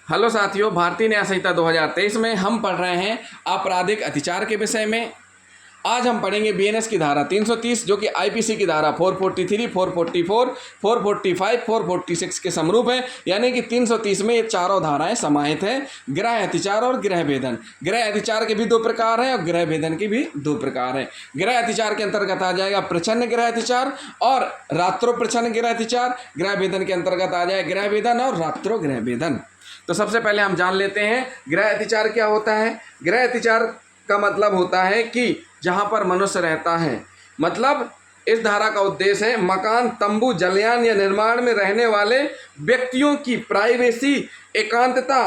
Hello साथियों, भारतीय न्याय संहिता 2023 में हम पढ़ रहे हैं आपराधिक अतिचार के विषय में। आज हम पढ़ेंगे बीएनएस की धारा 330 जो कि आईपीसी की धारा 443, 444, 445, 446 के समरूप है। यानी कि 330 में ये चारों धाराएं समाहित हैं, गृह अतिचार और गृह भेदन। गृह अतिचार के भी दो प्रकार हैं और गृह भेदन के भी दो प्रकार हैं। गृह अतिचार के अंतर्गत आ जाएगा प्रच्छन्न गृह अतिचार और रात्रो प्रच्छन्न गृह अतिचार। गृह भेदन के अंतर्गत आ जाए गृह भेदन और रात्रो गृह भेदन। तो सबसे पहले हम जान लेते हैं गृह अतिचार क्या होता है। गृह अतिचार का मतलब होता है कि जहां पर मनुष्य रहता है, मतलब इस धारा का उद्देश्य है मकान, तंबू, जलयान या निर्माण में रहने वाले व्यक्तियों की प्राइवेसी, एकांतता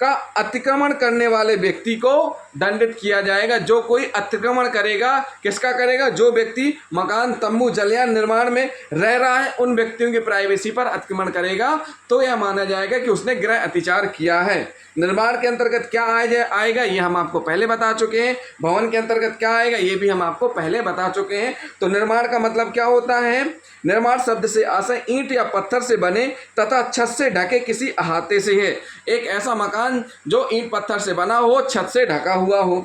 का अतिक्रमण करने वाले व्यक्ति को दंडित किया जाएगा। जो कोई अतिक्रमण करेगा, किसका करेगा? जो व्यक्ति मकान, तंबू, जलयान निर्माण में रह रहा है, उन व्यक्तियों की प्राइवेसी पर अतिक्रमण करेगा तो यह माना जाएगा कि उसने गृह अतिचार किया है। निर्माण के अंतर्गत क्या आएगा ये हम आपको पहले बता चुके हैं। भवन के अंतर्गत क्या आएगा ये भी हम आपको पहले बता चुके हैं। तो निर्माण का मतलब क्या होता है? निर्माण शब्द से आशय ईंट या पत्थर से बने तथा छत से ढके किसी अहाते से है। एक ऐसा मकान जो ईंट पत्थर से बना हो, छत से ढका हुआ हो,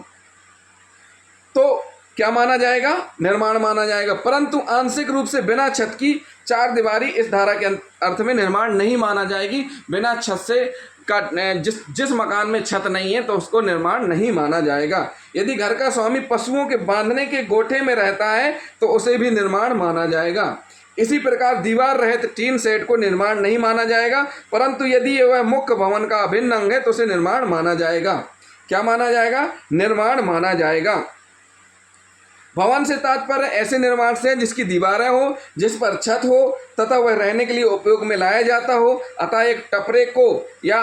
तो क्या माना जाएगा? निर्माण माना जाएगा। परंतु आंशिक रूप से बिना छत की चार दीवारी इस धारा के अर्थ में निर्माण नहीं माना जाएगी। बिना छत से का जिस मकान में छत नहीं है तो उसको निर्माण नहीं माना जाएगा। यदि घर का स्वामी पशुओं के बांधने के गोठे में रहता है तो उसे भी निर्माण माना जाएगा। इसी प्रकार दीवार रहित टीन सेट को निर्माण नहीं माना जाएगा, परंतु यदि वह मुख्य भवन का अभिन्न अंग है तो उसे निर्माण माना जाएगा। क्या माना जाएगा? निर्माण माना जाएगा। भवन से तात्पर्य ऐसे निर्माण से जिसकी दीवारें हो, जिस पर छत हो तथा वह रहने के लिए उपयोग में लाया जाता हो। अतः एक टपरे को या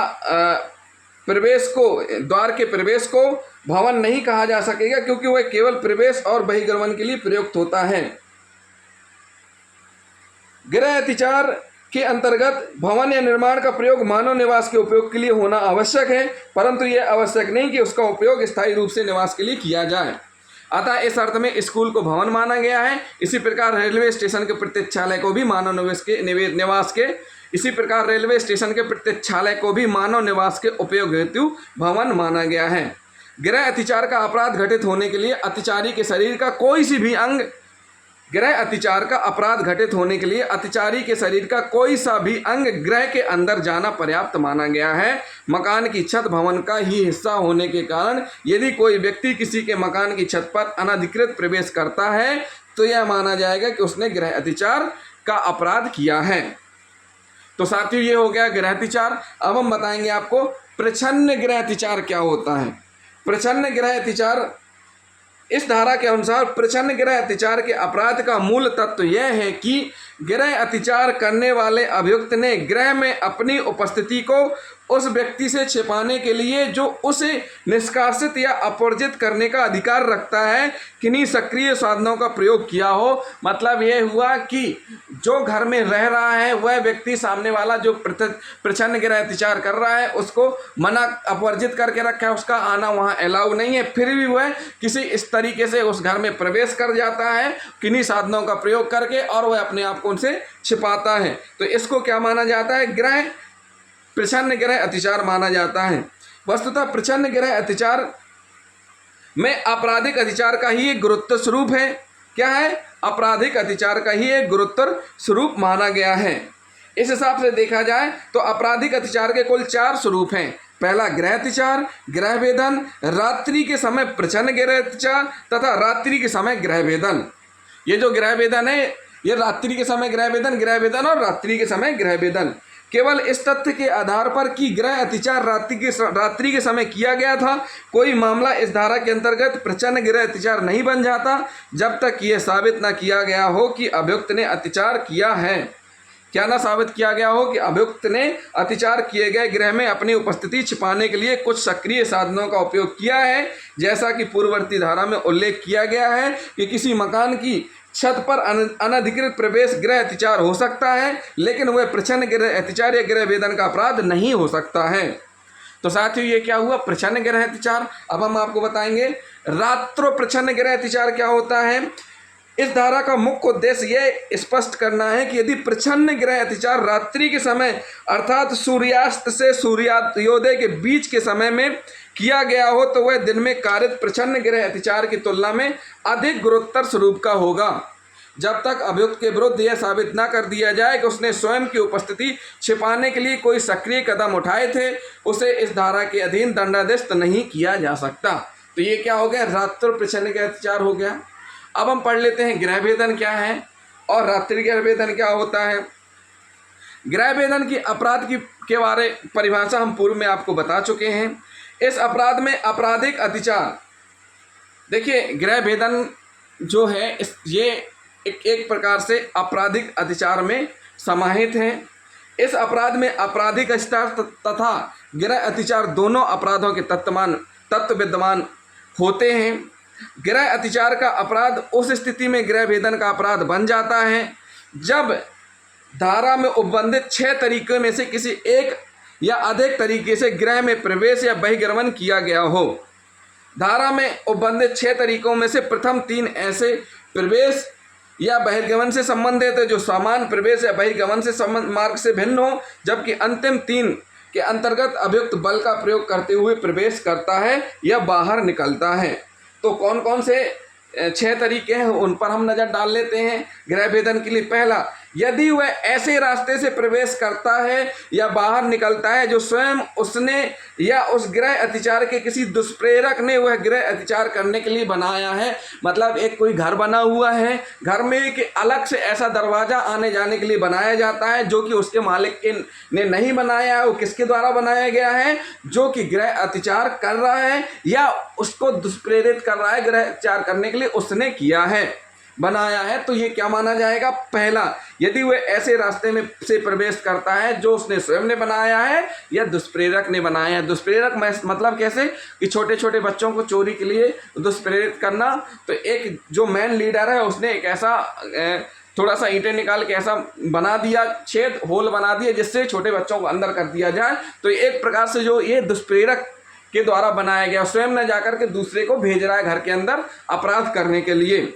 प्रवेश को, द्वार के प्रवेश को भवन नहीं कहा जा सकेगा, क्योंकि वह केवल प्रवेश और बहिर्गमन के लिए प्रयुक्त होता है। गृह अतिचार के अंतर्गत भवन या निर्माण का प्रयोग मानव निवास के उपयोग के लिए होना आवश्यक है, परंतु यह आवश्यक नहीं कि उसका उपयोग स्थायी रूप से निवास के लिए किया जाए। अतः इस अर्थ में स्कूल को भवन माना गया है। इसी प्रकार रेलवे स्टेशन के प्रतीक्षालय को भी मानव निवास के इसी प्रकार रेलवे स्टेशन के प्रतीक्षालय को भी मानव निवास के उपयोग हेतु भवन माना गया है। गृह अतिचार का अपराध घटित होने के लिए अतिचारी के शरीर का कोई सी भी अंग गृह अतिचार का अपराध घटित होने के लिए अतिचारी के शरीर का कोई सा भी अंग गृह के अंदर जाना पर्याप्त माना गया है। मकान की छत भवन का ही हिस्सा होने के कारण यदि कोई व्यक्ति किसी के मकान की छत पर अनधिकृत प्रवेश करता है तो यह माना जाएगा कि उसने गृह अतिचार का अपराध किया है। तो साथियों, ये हो गया गृह अतिचार। अब हम बताएंगे आपको प्रच्छन्न गृह अतिचार क्या होता है। प्रच्छन्न गृह अतिचार, इस धारा के अनुसार प्रच्छन्न गृह अतिचार के अपराध का मूल तत्व यह है कि गृह अतिचार करने वाले अभियुक्त ने गृह में अपनी उपस्थिति को उस व्यक्ति से छिपाने के लिए जो उसे निष्कासित या अपवर्जित करने का अधिकार रखता है किन्हीं सक्रिय साधनों का प्रयोग किया हो। मतलब यह हुआ कि जो घर में रह रहा है वह व्यक्ति, सामने वाला जो प्रच्छन्न गृह अतिचार कर रहा है, उसको मना, अपवर्जित करके रखा है, उसका आना वहाँ अलाउ नहीं है, फिर भी वह किसी इस तरीके से उस घर में प्रवेश कर जाता है किन्हीं साधनों का प्रयोग करके और वह अपने आप को उनसे छिपाता है। तो इसको क्या माना जाता है? प्रच्छन्न गृह अतिचार माना जाता है। वस्तुतः प्रच्छन्न गृह अतिचार में आपराधिक अतिचार का ही एक गुरुतर स्वरूप है। क्या है? आपराधिक अतिचार का ही एक गुरुतर स्वरूप माना गया है। इस हिसाब से देखा जाए तो आपराधिक अतिचार के कुल 4 स्वरूप हैं। पहला गृह अतिचार, गृह भेदन, रात्रि के समय प्रच्छन्न गृह अतिचार तथा रात्रि के समय गृह भेदन। ये जो गृह भेदन है, ये रात्रि के समय गृह भेदन और रात्रि के समय गृह भेदन। केवल इस तथ्य के आधार पर कि गृह अतिचार रात्रि के समय किया गया था, कोई मामला इस धारा के अंतर्गत प्रच्छन्न गृह अतिचार नहीं बन जाता जब तक यह साबित न किया गया हो कि अभियुक्त ने अतिचार किया है। क्या ना साबित किया गया हो कि अभियुक्त ने अतिचार किए गए गृह में अपनी उपस्थिति छिपाने के लिए कुछ सक्रिय साधनों का उपयोग किया है। जैसा कि पूर्ववर्ती धारा में उल्लेख किया गया है कि किसी मकान की छत पर अनधिकृत प्रवेश गृह अतिचार हो सकता है, लेकिन वह प्रच्छन्न गृह अतिचार या गृह भेदन का अपराध नहीं हो सकता है। तो साथियों, ये क्या हुआ? प्रच्छन्न गृह अतिचार। अब हम आपको बताएंगे रात्रो प्रच्छन्न गृह अतिचार क्या होता है। इस धारा का मुख्य उद्देश्य यह स्पष्ट करना है कि यदि प्रच्छन्न गृह अतिचार रात्रि के समय अर्थात सूर्यास्त से सूर्योदय के बीच के समय में किया गया हो तो वह दिन में कारित प्रच्छन्न गृह अतिचार की तुलना में अधिक गुरुतर स्वरूप का होगा। जब तक अभियुक्त के विरुद्ध यह साबित न कर दिया जाए कि उसने स्वयं की उपस्थिति छिपाने के लिए कोई सक्रिय कदम उठाए थे, उसे इस धारा के अधीन दंडादेश नहीं किया जा सकता। तो ये क्या हो गया, रात्रि प्रच्छन्न गृह अतिचार हो गया। अब हम पढ़ लेते हैं गृह भेदन क्या है और रात्रि गृह भेदन क्या होता है। गृह भेदन की अपराध के बारे परिभाषा हम पूर्व में आपको बता चुके हैं। इस अपराध में आपराधिक अतिचार, देखिए गृह भेदन जो है ये एक प्रकार से आपराधिक अतिचार में समाहित है। इस अपराध में आपराधिक अतिचार तथा गृह अतिचार दोनों अपराधों के तत्व विद्यमान होते हैं। गृह अतिचार का अपराध उस स्थिति में गृह भेदन का अपराध बन जाता है जब धारा में उपबंधित 6 तरीकों में से किसी एक या अधिक तरीके से गृह में प्रवेश या बहिर्गमन किया गया हो। धारा में उपबंधित 6 तरीकों में से प्रथम 3 ऐसे प्रवेश या बहिर्गमन से संबंधित है जो समान प्रवेश या बहिर्गमन से मार्ग से भिन्न हो, जबकि अंतिम 3 के अंतर्गत अभियुक्त बल का प्रयोग करते हुए प्रवेश करता है या बाहर निकलता है। तो कौन कौन से 6 तरीके हैं उन पर हम नज़र डाल लेते हैं गृह भेदन के लिए। पहला, यदि वह ऐसे रास्ते से प्रवेश करता है या बाहर निकलता है जो स्वयं उसने या उस गृह अतिचार के किसी दुष्प्रेरक ने वह गृह अतिचार करने के लिए बनाया है। मतलब एक कोई घर बना हुआ है, घर में एक अलग से ऐसा दरवाज़ा आने जाने के लिए बनाया जाता है जो कि उसके मालिक ने नहीं बनाया है, वो किसके द्वारा बनाया गया है, जो कि गृह अतिचार कर रहा है या उसको दुष्प्रेरित कर रहा है गृह अतिचार करने के लिए उसने किया है, बनाया है। तो ये क्या माना जाएगा, पहला, यदि वह ऐसे रास्ते में से प्रवेश करता है जो उसने स्वयं ने बनाया है या दुष्प्रेरक ने बनाया है। दुष्प्रेरक मतलब कैसे कि छोटे छोटे बच्चों को चोरी के लिए दुष्प्रेरित करना। तो एक जो मैन लीडर है उसने एक ऐसा थोड़ा सा ईंटें निकाल के ऐसा बना दिया, छेद होल बना दिया जिससे छोटे बच्चों को अंदर कर दिया जाए। तो एक प्रकार से जो ये दुष्प्रेरक के द्वारा बनाया गया, स्वयं न जाकर के दूसरे को भेज रहा है घर के अंदर अपराध करने के लिए।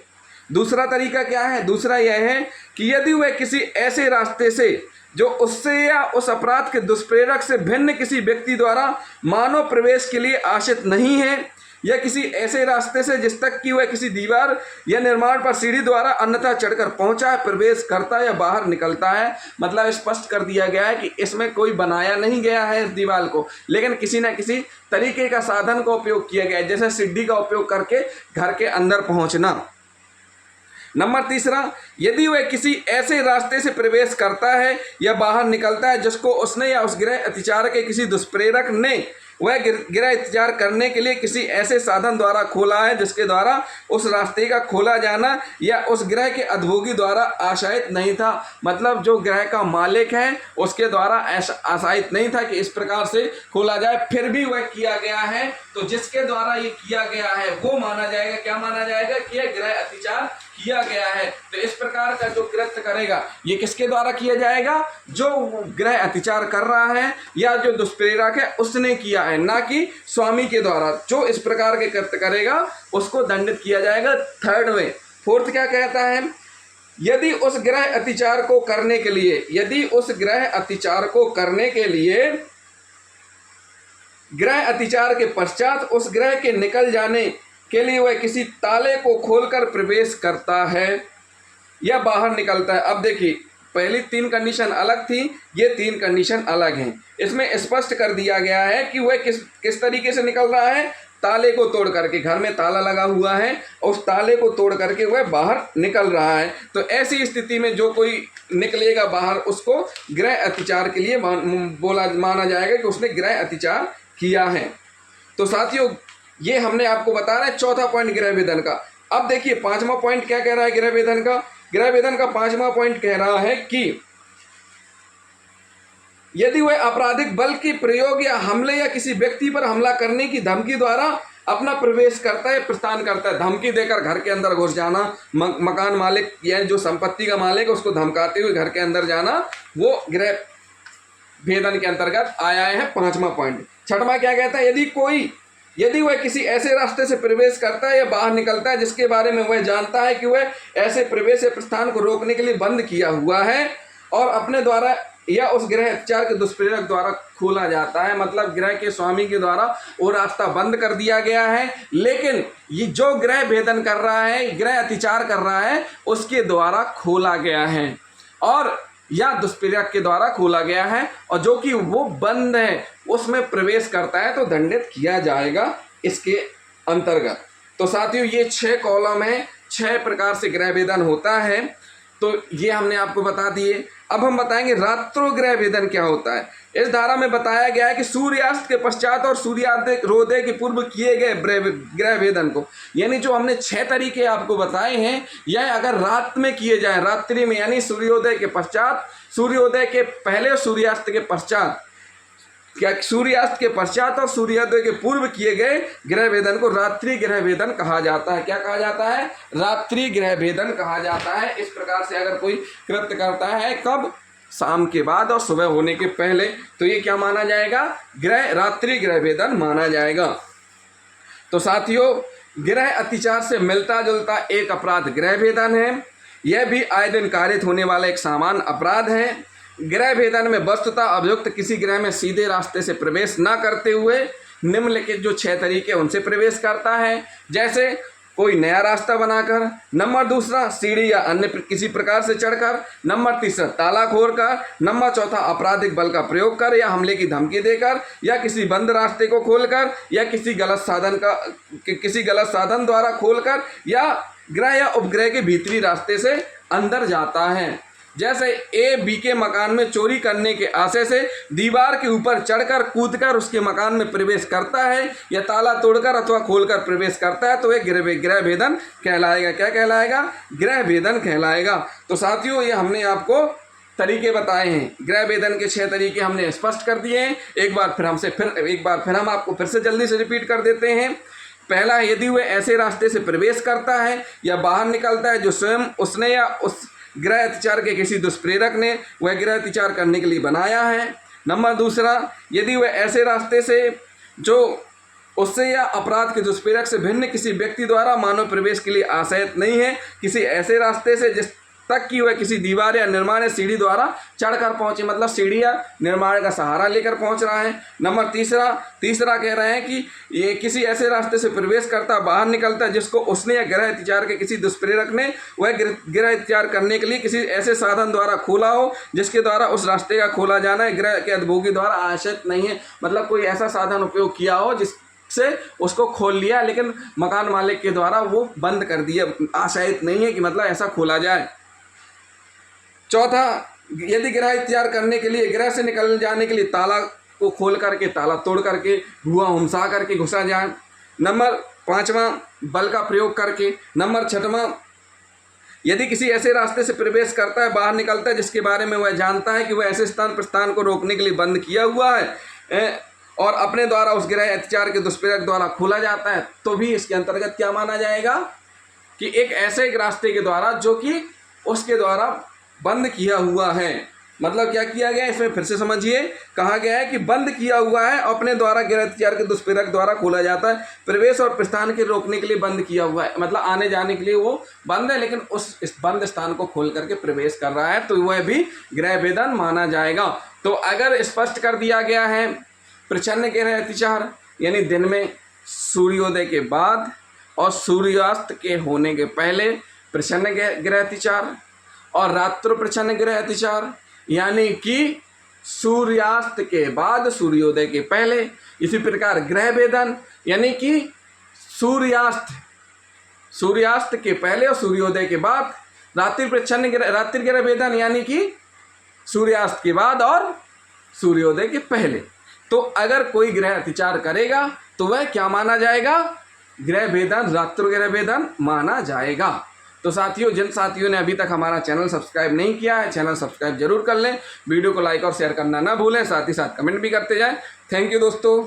दूसरा तरीका क्या है, दूसरा यह है कि यदि वह किसी ऐसे रास्ते से जो उससे या उस अपराध के दुष्प्रेरक से भिन्न किसी व्यक्ति द्वारा मानव प्रवेश के लिए आशित नहीं है या किसी ऐसे रास्ते से जिस तक कि वह किसी दीवार या निर्माण पर सीढ़ी द्वारा अन्यथा चढ़कर पहुंचा है, प्रवेश करता है या बाहर निकलता है। मतलब स्पष्ट कर दिया गया है कि इसमें कोई बनाया नहीं गया है इस दीवार को, लेकिन किसी न किसी तरीके का साधन का उपयोग किया गया है, जैसे सीढ़ी का उपयोग करके घर के अंदर पहुंचना। नंबर तीसरा, यदि वह किसी ऐसे रास्ते से प्रवेश करता है या बाहर निकलता है जिसको उसने या उस गृह अतिचार के किसी दुष्प्रेरक ने वह गृह अतिचार करने के लिए किसी ऐसे साधन द्वारा खोला है जिसके द्वारा उस रास्ते का खोला जाना या उस गृह के अधिभोगी द्वारा आशायित नहीं था। मतलब जो गृह का मालिक है उसके द्वारा आशायित नहीं था कि इस प्रकार से खोला जाए, फिर भी वह किया गया है। तो जिसके द्वारा ये किया गया है वो माना जाएगा, क्या माना जाएगा कि यह गृह अतिचार किया गया है। तो इस प्रकार का जो कृत्य करेगा ये किसके द्वारा किया जाएगा, जो गृह अतिचार कर रहा है या जो दुष्प्रेरक है उसने किया है, ना कि स्वामी के द्वारा। जो इस प्रकार के कृत्य करेगा उसको दंडित किया जाएगा। थर्ड में, फोर्थ क्या कहता है, यदि उस गृह अतिचार को करने के लिए, यदि उस गृह अतिचार को करने के लिए गृह अतिचार के पश्चात उस गृह के निकल जाने के लिए वह किसी ताले को खोलकर प्रवेश करता है या बाहर निकलता है। अब देखिए, पहली 3 कंडीशन अलग थी, ये 3 कंडीशन अलग हैं। इसमें स्पष्ट कर दिया गया है कि वह किस तरीके से निकल रहा है, ताले को तोड़ करके। घर में ताला लगा हुआ है, उस ताले को तोड़ करके वह बाहर निकल रहा है। तो ऐसी स्थिति में जो कोई निकलेगा बाहर उसको गृह अतिचार के लिए माना जाएगा कि उसने गृह अतिचार किया है। तो साथियों, ये हमने आपको बता रहा है चौथा पॉइंट गृह भेदन का। अब देखिए 5वां पॉइंट क्या कह रहा है गृह भेदन का। गृह भेदन का 5वां पॉइंट कह रहा है कि यदि वह आपराधिक बल के प्रयोग या हमले या किसी व्यक्ति पर हमला करने की धमकी द्वारा अपना प्रवेश करता है, प्रस्थान करता है। धमकी देकर घर के अंदर घुस जाना, मकान मालिक या जो संपत्ति का मालिक है उसको धमकाते हुए घर के अंदर जाना, वो गृह भेदन के अंतर्गत आया है 5वां पॉइंट। 6वां क्या कहता है, यदि वह किसी ऐसे रास्ते से प्रवेश करता है या बाहर निकलता है जिसके बारे में वह जानता है कि वह ऐसे प्रवेश या प्रस्थान को रोकने के लिए बंद किया हुआ है और अपने द्वारा या उस गृह अतिचार के दुष्प्रेरक द्वारा खोला जाता है, मतलब गृह के स्वामी के द्वारा वो रास्ता बंद कर दिया गया है, लेकिन ये जो गृह भेदन कर रहा है, गृह अतिचार कर रहा है, उसके द्वारा खोला गया है और या दुष्प्रेरक के द्वारा खोला गया है और जो कि वो बंद है उसमें प्रवेश करता है तो दंडित किया जाएगा इसके अंतर्गत। तो साथियों ये 6 कॉलम है, 6 प्रकार से गृह भेदन होता है, तो ये हमने आपको बता दिए। अब हम बताएंगे रात्रोग्रह भेदन क्या होता है। इस धारा में बताया गया है कि सूर्यास्त के पश्चात और सूर्योदय के पूर्व किए गए ग्रह भेदन को, यानी जो हमने 6 तरीके आपको बताए हैं, यह अगर रात में किए जाए, रात्रि में, यानी सूर्योदय के पश्चात, सूर्योदय के पहले और सूर्यास्त के पश्चात, क्या सूर्यास्त के पश्चात और सूर्योदय के पूर्व किए गए ग्रह भेदन को रात्रि ग्रह भेदन कहा जाता है। क्या कहा जाता है? रात्रि ग्रह भेदन कहा जाता है। इस प्रकार से अगर कोई कृत्य करता है कब? शाम के बाद और सुबह होने के पहले, तो ये क्या माना जाएगा? रात्रि ग्रह भेदन माना जाएगा। तो साथियों गृह अतिचार से मिलता जुलता एक अपराध गृह भेदन है। यह भी आए दिन कारित होने वाला एक सामान्य अपराध है। गृह भेदन में वस्तुतः अभियुक्त किसी गृह में सीधे रास्ते से प्रवेश न करते हुए निम्नलिखित जो 6 तरीके उनसे प्रवेश करता है, जैसे कोई नया रास्ता बनाकर, नंबर 2 सीढ़ी या अन्य किसी प्रकार से चढ़कर, नंबर 3 ताला खोलकर, नंबर 4 आपराधिक बल का प्रयोग कर या हमले की धमकी देकर या किसी बंद रास्ते को खोलकर या किसी गलत साधन द्वारा खोलकर या गृह या उपग्रह के भीतरी रास्ते से अंदर जाता है। जैसे ए बी के मकान में चोरी करने के आशय से दीवार के ऊपर चढ़कर कूदकर उसके मकान में प्रवेश करता है या ताला तोड़कर अथवा खोलकर प्रवेश करता है तो वह गृह भेदन कहलाएगा। क्या कहलाएगा? गृह भेदन कहलाएगा। तो साथियों ये हमने आपको तरीके बताए हैं, गृह भेदन के 6 तरीके हमने स्पष्ट कर दिए हैं। एक बार फिर हम आपको फिर से जल्दी से रिपीट कर देते हैं। पहला, यदि वह ऐसे रास्ते से प्रवेश करता है या बाहर निकलता है जो स्वयं उसने या उस गृह अतिचार के किसी दुष्प्रेरक ने वह गृह अतिचार करने के लिए बनाया है। नंबर 2, यदि वह ऐसे रास्ते से जो उससे या अपराध के दुष्प्रेरक से भिन्न किसी व्यक्ति द्वारा मानव प्रवेश के लिए आशयत नहीं है, किसी ऐसे रास्ते से जिस तक कि वह किसी दीवार या निर्माण या सीढ़ी द्वारा चढ़कर पहुंचे, मतलब सीढ़ी या निर्माण का सहारा लेकर पहुंच रहा है। नंबर तीसरा कह रहे हैं कि ये किसी ऐसे रास्ते से प्रवेश करता बाहर निकलता जिसको उसने या गृह अतिचार के किसी दुष्प्रेरक ने वह गृह अतिचार करने के लिए किसी ऐसे साधन द्वारा खोला हो जिसके द्वारा उस रास्ते का खोला जाना है गृह के अधिभोगी द्वारा आश्रित नहीं है, मतलब कोई ऐसा साधन उपयोग किया हो जिससे उसको खोल लिया लेकिन मकान मालिक के द्वारा वो बंद कर दिया, आश्रित नहीं है कि मतलब ऐसा खोला जाए। चौथा, यदि गृह अतिचार करने के लिए गृह से निकल जाने के लिए ताला को खोल करके, ताला तोड़ करके, धुआं हुमसा करके घुसा जाए। नंबर 5, बल का प्रयोग करके। नंबर 6, यदि किसी ऐसे रास्ते से प्रवेश करता है बाहर निकलता है जिसके बारे में वह जानता है कि वह ऐसे प्रस्थान को रोकने के लिए बंद किया हुआ है और अपने द्वारा उस गृह अतिचार के दुष्प्रेरक द्वारा खोला जाता है, तो भी इसके अंतर्गत क्या माना जाएगा कि एक ऐसे रास्ते के द्वारा जो कि उसके द्वारा बंद किया हुआ है। मतलब क्या किया गया है इसमें फिर से समझिए, कहा गया है कि बंद किया हुआ है, अपने द्वारा गृह अतिचार के दुष्प्रेरक द्वारा खोला जाता है, प्रवेश और प्रस्थान के रोकने के लिए बंद किया हुआ है, मतलब आने जाने के लिए वो बंद है लेकिन उस इस बंद स्थान को खोल करके प्रवेश कर रहा है, तो वह भी गृह भेदन माना जाएगा। तो अगर स्पष्ट कर दिया गया है प्रच्छन्न गृह अतिचार यानी दिन में सूर्योदय के बाद और सूर्यास्त के होने के पहले प्रच्छन्न गृह अतिचार और रात्रि प्रच्छन्न गृह अतिचार यानी कि सूर्यास्त के बाद सूर्योदय के पहले। इसी प्रकार गृह भेदन यानी कि सूर्यास्त के पहले और सूर्योदय के बाद। रात्रि गृह भेदन यानी कि सूर्यास्त के बाद और सूर्योदय के पहले। तो अगर कोई गृह अतिचार करेगा तो वह क्या माना जाएगा? गृह भेदन, रात्रि गृह भेदन माना जाएगा। तो साथियों, जिन साथियों ने अभी तक हमारा चैनल सब्सक्राइब नहीं किया है, चैनल सब्सक्राइब जरूर कर लें, वीडियो को लाइक और शेयर करना ना भूलें, साथ ही साथ कमेंट भी करते जाएं। थैंक यू दोस्तों।